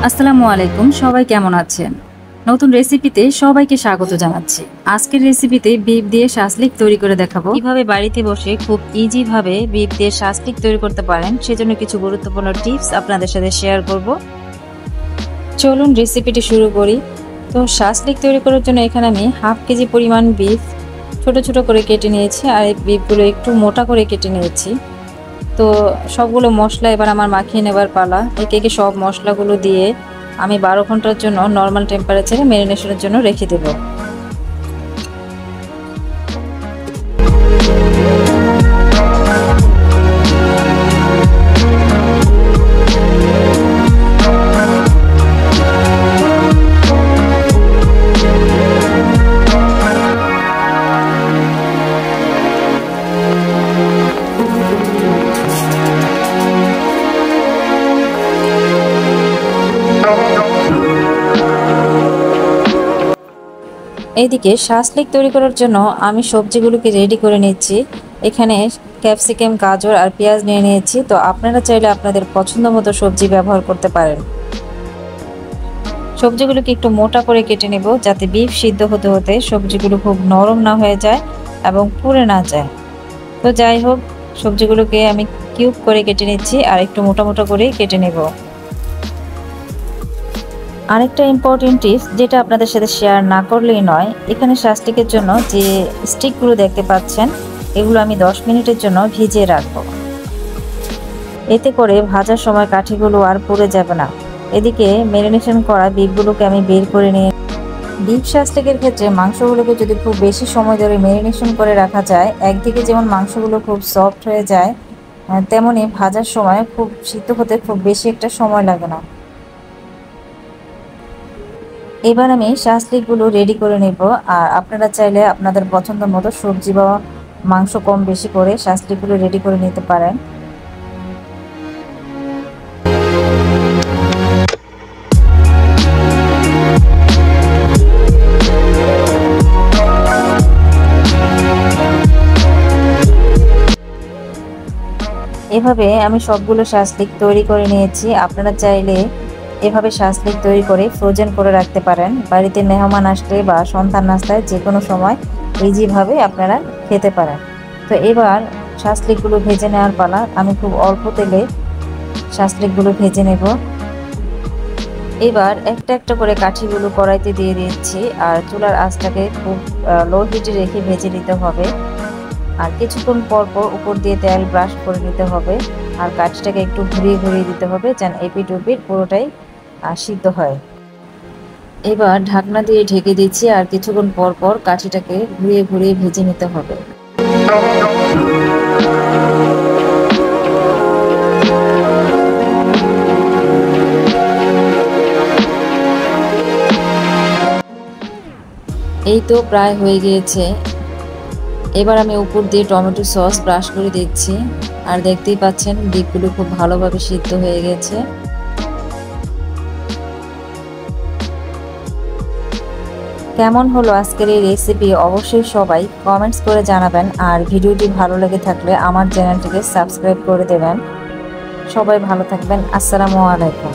আসসালামু আলাইকুম, সবাই কেমন আছেন? নতুন রেসিপিতে সবাইকে স্বাগত জানাচ্ছি। আজকের রেসিপিতে বিফ দিয়ে শাসলিক তৈরি করে দেখাবো কিভাবে বাড়িতে বসে খুব ইজি ভাবে বিফ দিয়ে শাসলিক তৈরি করতে পারেন। সেজন্য কিছু গুরুত্বপূর্ণ টিপস আপনাদের সাথে শেয়ার করব। চলুন রেসিপিটি শুরু করি। তো শাসলিক তৈরি করার জন্য এখানে আমি হাফ কেজি পরিমাণ বিফ ছোট ছোট করে কেটে নিয়েছি, আর এই বিফগুলো একটু মোটা করে কেটে নিয়েছি। তো সবগুলো মশলা এবার আমার মাখিয়ে নেবার পালা। একে একে সব মশলাগুলো দিয়ে আমি 12 ঘন্টার জন্য নর্মাল টেম্পারেচারে ম্যারিনেশনের জন্য রেখে দেব। এইদিকে শাসলিক তৈরি করার জন্য আমি সবজিগুলোকে রেডি করে নিচ্ছি। এখানে ক্যাপসিকাম, গাজর আর পেঁয়াজ নিয়ে নিয়েছি। তো আপনারা চাইলে আপনাদের পছন্দ মতো সবজি ব্যবহার করতে পারেন। সবজিগুলোকে একটু মোটা করে কেটে নেব, যাতে বিফ সিদ্ধ হতে হতে সবজিগুলো খুব নরম না হয়ে যায় এবং পুড়ে না যায়। তো যাই হোক, সবজিগুলোকে আমি কিউব করে কেটে নিচ্ছি আর একটু মোটা মোটা করে কেটে নেব। আরেকটা ইম্পর্টেন্ট টিপস যেটা আপনাদের সাথে শেয়ার না করলেই নয়, এখানে শাসলিকের জন্য যে স্টিকগুলো দেখতে পাচ্ছেন, এগুলো আমি 10 মিনিটের জন্য ভিজিয়ে রাখবো। এতে করে ভাজার সময় কাঠিগুলো আর পুড়ে যাবে না। এদিকে ম্যারিনেশন করা বিফগুলোকে আমি বের করে নিয়ে, বিফ শাসলিকের ক্ষেত্রে মাংসগুলোকে যদি খুব বেশি সময় ধরে ম্যারিনেশন করে রাখা যায়, একদিকে যেমন মাংসগুলো খুব সফট হয়ে যায়, তেমনি ভাজার সময় খুব সিদ্ধ হতে খুব বেশি একটা সময় লাগে না। এবার আমি শাসলিকগুলো রেডি করে নেব, আর আপনারা চাইলে আপনাদের পছন্দ মতো সবজি বা মাংস কম বেশি করে শাসলিকগুলো রেডি করে নিতে পারেন। এভাবে আমি সবগুলো শাসলিক তৈরি করে নিয়েছি। আপনারা চাইলে এভাবে শাসলিক তৈরি করে ফ্রোজেন করে রাখতে পারেন। বাড়িতে মেহমান আসলে বা সন্তান নাস্তায় যে কোনো সময় ইজিভাবে আপনারা খেতে পারেন। তো এবার শাসলিকগুলো ভেজে নেওয়ার পালা। আমি খুব অল্প তেলে শাসলিকগুলো ভেজে নেব। এবার একটা একটা করে কাঠিগুলো কড়াইতে দিয়ে দিচ্ছি, আর চুলার আঁচটাকে খুব লো হিটে রেখে ভেজে নিতে হবে। আর কিছুক্ষণ পর পর উপর দিয়ে তেল ব্রাশ করে নিতে হবে, আর কাঠিটাকে একটু ঘুরিয়ে ঘুরিয়ে দিতে হবে যেন এপিট ওপিট পুরোটাই সিদ্ধ হয়। এবার ঢাকনা দিয়ে ঢেকে দিচ্ছি, আর কিছুক্ষণ পর পর কাঠিটাকে ঘুরিয়ে ঘুরিয়ে ভেজে নিতে হবে। এই তো প্রায় হয়ে গিয়েছে। এবার আমি উপর দিয়ে টমেটো সস ব্রাশ করে দিচ্ছি, আর দেখতেই পাচ্ছেন ডিপগুলো খুব ভালোভাবে সিদ্ধ হয়ে গেছে। কেমন হলো আজকের এই রেসিপি অবশ্যই সবাই কমেন্টস করে জানাবেন, আর ভিডিওটি ভালো লেগে থাকলে আমার চ্যানেলটিকে সাবস্ক্রাইব করে দেবেন। সবাই ভালো থাকবেন। আসসালামু আলাইকুম।